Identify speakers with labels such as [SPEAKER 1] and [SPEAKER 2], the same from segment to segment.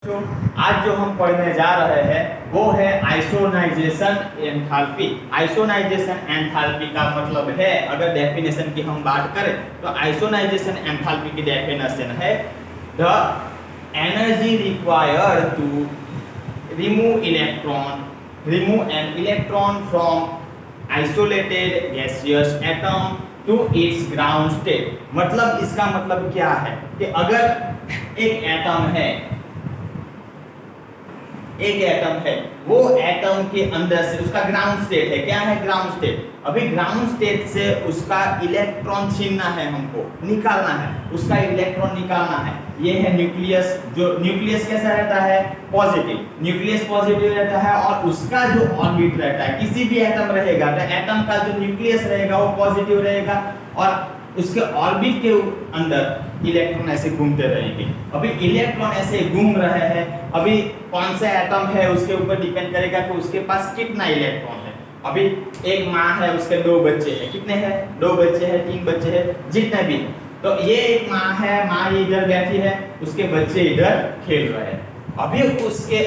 [SPEAKER 1] तो आज जो हम पढ़ने जा रहे हैं वो है आइसोनाइजेशन एंथैल्पी। आइसोनाइजेशन एंथैल्पी का मतलब है, अगर डेफिनेशन की हम बात करें तो आइसोनाइजेशन एंथैल्पी की डेफिनेशन है the energy required to remove an electron from isolated gaseous atom to its ground state. मतलब इसका मतलब क्या है कि अगर एक एटम है वो एटम के अंदर से उसका ग्राउंड स्टेट है। क्या है ग्राउंड स्टेट? अभी ग्राउंड स्टेट से उसका इलेक्ट्रॉन छीनना है, हमको निकालना है, उसका इलेक्ट्रॉन निकालना है। ये है न्यूक्लियस। जो न्यूक्लियस कैसा रहता है? पॉजिटिव। न्यूक्लियस पॉजिटिव रहता है और उसका जो ऑर्बिट रहता है, किसी भी एटम रहेगा तो एटम का जो न्यूक्लियस रहेगा वो पॉजिटिव रहेगा और उसके ऑर्बिट के अंदर इलेक्ट्रॉन ऐसे घूमते रहेंगे। अभी इलेक्ट्रॉन ऐसे घूम रहे हैं, अभी कौन सा एटम है उसके ऊपर डिपेंड करेगा कि उसके पास कितना इलेक्ट्रॉन है। अभी एक माँ है, उसके 2 बच्चे हैं। कितने हैं? 2 बच्चे हैं, 3 बच्चे हैं, जितने भी। तो ये एक माँ है, माँ इधर बैठी है, उसके बच्चे इधर खेल रहे हैं। अभी उसके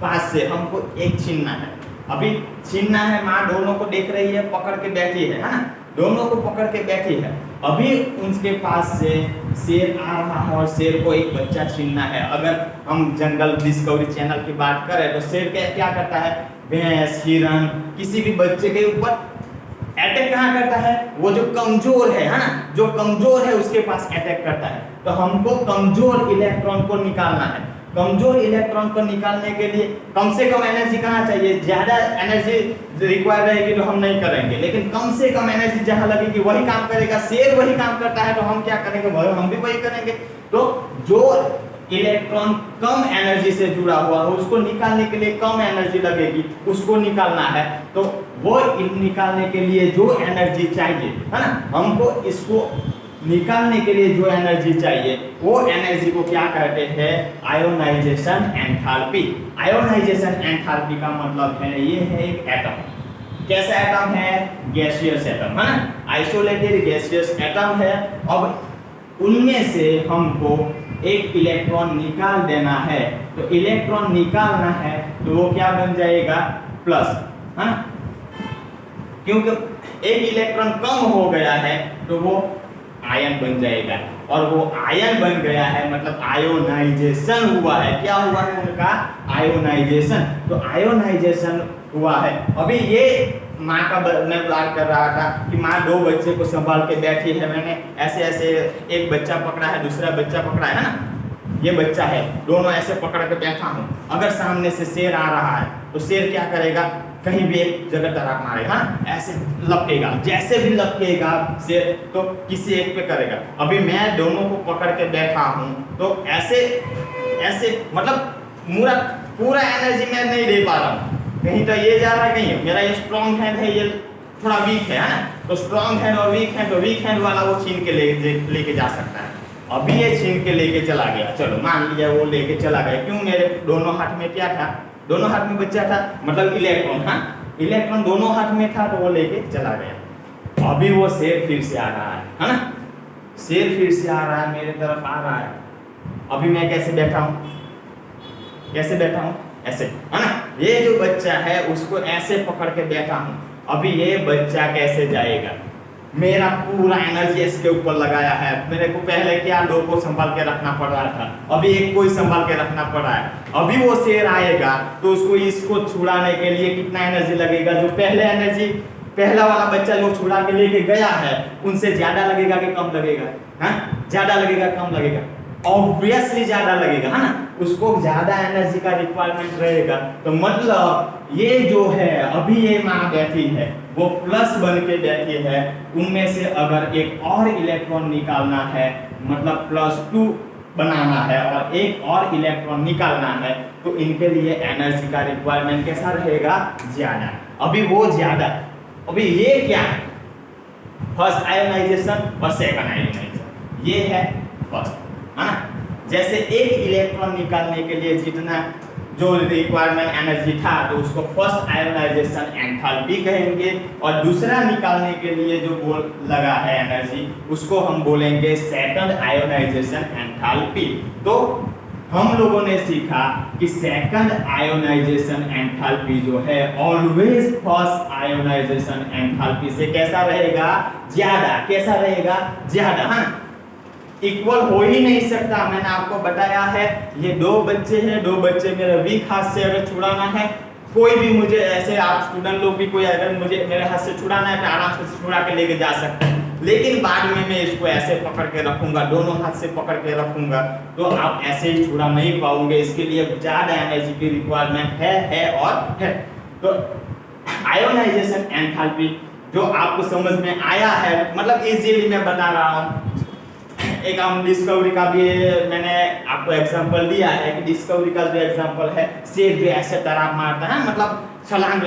[SPEAKER 1] पास से हमको एक छीनना है। अभी छीनना है, माँ दोनों को देख रही है, पकड़ के बैठी है ना, दोनों को पकड़ के बैठी है। अभी उनके पास से शेर आ रहा है और शेर को एक बच्चा छीनना है। अगर हम जंगल डिस्कवरी चैनल की बात करें तो शेर क्या करता है? भैंस, हिरण, किसी भी बच्चे के ऊपर अटैक कहाँ करता है? वो जो कमजोर है ना, जो कमजोर है उसके पास अटैक करता है। तो हमको कमजोर इलेक्ट्रॉन को निकालना है। कमजोर इलेक्ट्रॉन को निकालने के लिए कम से कम एनर्जी कहाँ चाहिए? ज्यादा एनर्जी रिक्वायर रहेगी तो हम नहीं करेंगे, लेकिन कम से कम एनर्जी जहां लगेगी वही काम करेगा। शेर वही काम करता है तो हम क्या करेंगे? हम भी वही करेंगे। तो जो इलेक्ट्रॉन कम एनर्जी से जुड़ा हुआ है उसको निकालने के लिए कम एनर्जी लगेगी, उसको निकालना है। तो वो निकालने के लिए जो एनर्जी चाहिए है ना, हमको इसको निकालने के लिए जो एनर्जी चाहिए वो एनर्जी को क्या कहते हैं? Ionisation enthalpy. आयोनाइजेशन एंथैल्पी का मतलब है ये है एक एटम। कैसा एटम है? गैसियस एटम है ना, आइसोलेटेड गैसियस एटम है। अब उनमें से हमको एक इलेक्ट्रॉन निकाल देना है। तो इलेक्ट्रॉन निकालना है तो वो क्या बन जाएगा? प्लस, है ना, क्योंकि एक इलेक्ट्रॉन कम हो गया है तो वो आयन बन जाएगा। और वो आयन बन गया है मतलब आयोनाइजेशन हुआ है। क्या हुआ है उनका? आयोनाइजेशन। तो आयोनाइजेशन हुआ है। अभी ये माँ का मैं बात कर रहा था कि माँ 2 बच्चे को संभाल के बैठी है। मैंने ऐसे ऐसे एक बच्चा पकड़ा है, दूसरा बच्चा पकड़ा है ना, ये बच्चा है, दोनों ऐसे पकड़ के बैठा हूँ। अगर सामने से शेर आ रहा है तो शेर क्या करेगा? कहीं भी एक जगह तड़ाक मारेगा, ऐसे लपकेगा। जैसे भी लपकेगा शेर तो किसी एक पे करेगा। अभी मैं दोनों को पकड़ के बैठा हूँ तो ऐसे ऐसे मतलब पूरा एनर्जी मैं नहीं दे पा रहा हूँ। कहीं तो ये जा रहा है, कहीं मेरा ये स्ट्रॉन्ग हैंड है, ये थोड़ा वीक है ना। तो स्ट्रॉन्ग हैंड और वीक हैंड, तो वीक हैंड वाला वो छीन के लेके जा सकता है। अभी ये छीन के लेके चला गया, चलो मान लिया वो लेके चला गया। क्यों? मेरे दोनों हाथ में क्या था? दोनों हाथ में बच्चा था, मतलब इलेक्ट्रॉन। हाँ, इलेक्ट्रॉन दोनों हाथ में था तो वो लेके चला गया। अभी वो शेर फिर से आ रहा है ना, शेर फिर से आ रहा है, मेरे तरफ आ रहा है। अभी मैं कैसे बैठा हूँ? कैसे बैठा हूँ? ऐसे, है ना। ये जो बच्चा है उसको ऐसे पकड़ के बैठा हूँ। अभी ये बच्चा कैसे जाएगा? मेरा पूरा एनर्जी इसके ऊपर लगाया है। मेरे को पहले क्या 2 को संभाल के रखना पड़ रहा था, अभी एक को ही संभाल के रखना पड़ रहा है। अभी वो शेर आएगा तो इसको छुड़ाने के लिए कितना एनर्जी लगेगा? जो पहला वाला बच्चा जो छुड़ा के लेके गया है उनसे ज्यादा लगेगा कि कम लगेगा? हाँ, ज्यादा लगेगा, कम लगेगा? ऑब्वियसली ज्यादा लगेगा, है ना। उसको ज्यादा एनर्जी का रिक्वायरमेंट रहेगा। तो मतलब ये जो है अभी ये माँ बैठी है वो प्लस बन के बैठी है। उनमें से अगर एक और इलेक्ट्रॉन निकालना है, मतलब +2 बनाना है और एक और इलेक्ट्रॉन निकालना है, तो इनके लिए एनर्जी का रिक्वायरमेंट कैसा रहेगा? ज्यादा। अभी वो ज्यादा। अभी ये क्या है? फर्स्ट आयोनाइजेशन और सेकंड आयोनाइजेशन। ये है फर्स्ट, है ना। जैसे एक इलेक्ट्रॉन निकालने के लिए जितना जो रिक्वायरमेंट एनर्जी था तो उसको फर्स्ट आयोनाइजेशन एंथैल्पी कहेंगे, और दूसरा निकालने के लिए जो लगा है एनर्जी उसको हम बोलेंगे सेकंड आयोनाइजेशन एंथैल्पी। तो हम लोगों ने सीखा कि सेकंड आयोनाइजेशन एंथैल्पी जो है ऑलवेज फर्स्ट आयोनाइजेशन एंथैल्पी से कैसा रहेगा, ज्यादा। कैसा रहेगा, ज्यादा, है ना, इक्वल हो ही नहीं सकता। मैंने आपको बताया है ये दो बच्चे हैं, दो बच्चे मेरे वीक हाथ से अगर छुड़ाना है, कोई भी मुझे ऐसे आप स्टूडेंट लोग भी कोई अगर मुझे मेरे हाथ से छुड़ाना है तो आराम से छुड़ा के लेके जा सकते हैं, लेकिन बाद में मैं इसको ऐसे पकड़ के रखूंगा, दोनों हाथ से पकड़ के रखूंगा, तो आप ऐसे ही छुड़ा नहीं पाओगे। इसके लिए ज्यादा एनर्जी की रिक्वायरमेंट है और है। तो आयोनाइजेशन एंथैल्पी जो आपको समझ में आया है, मतलब इजीली मैं बता रहा हूँ। एक हम डिस्कवरी का भी मैंने आपको एग्जांपल दिया है कि डिस्कवरी का जो एग्जांपल है, शेर जो ऐसे तराप मारता है, मतलब छलांग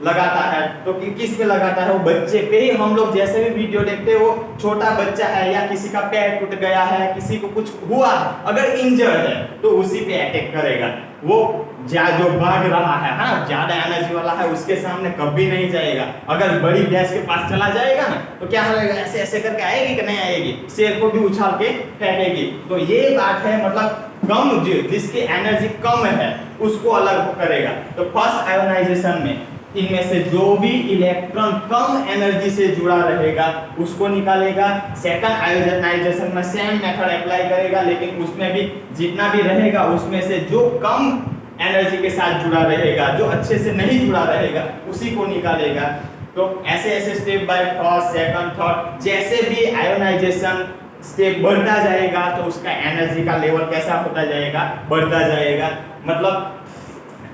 [SPEAKER 1] लगाता है, तो किस पे लगाता है, वो बच्चे पे ही। हम लोग जैसे भी वीडियो देखते हैं, वो छोटा बच्चा है या किसी का पैर टूट गया है, किसी को कुछ हुआ है, अगर इंजर्ड है तो उसी पे अटैक करेगा। वो जो भाग रहा है, हाँ, ज्यादा एनर्जी वाला है, उसके सामने कभी नहीं जाएगा। अगर बड़ी भैंस के पास चला जाएगा ना, तो क्या होगा, ऐसे ऐसे करके आएगी कि नहीं आएगी, शेर को भी उछाल के फेंकेगी। तो ये बात है, मतलब कम जिसकी एनर्जी कम है उसको अलग करेगा। तो फर्स्ट आयोनाइजेशन में इनमें से जो भी इलेक्ट्रॉन कम एनर्जी से जुड़ा रहेगा उसको निकालेगा। सेकंड आयोनाइजेशन में सेम मेथड अप्लाई करेगा, लेकिन उसमें भी जितना भी रहेगा उसमें से जो कम एनर्जी के साथ जुड़ा रहेगा, जो अच्छे से नहीं जुड़ा रहेगा, उसी को निकालेगा। तो ऐसे ऐसे step by first, second, third, जैसे भी आयोनाइजेशन स्टेप बढ़ता जाएगा तो उसका एनर्जी का लेवल कैसा होता जाएगा, बढ़ता जाएगा। मतलब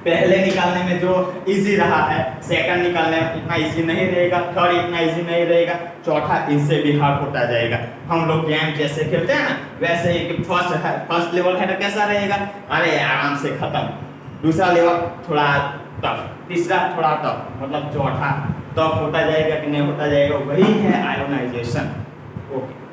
[SPEAKER 1] पहले निकालने में जो इजी रहा है, सेकंड निकालने में इतना इजी नहीं रहेगा, थर्ड इतना इजी नहीं रहेगा, चौथा इससे भी हार्ड होता जाएगा। हम लोग गेम जैसे खेलते हैं ना, वैसे ही कि फर्स्ट लेवल है तो कैसा रहेगा, अरे आराम से खत्म, दूसरा लेवल थोड़ा टफ, तीसरा थोड़ा टफ, मतलब चौथा टफ होता जाएगा कि नहीं होता जाएगा, वही है आयोनाइजेशन। ओके।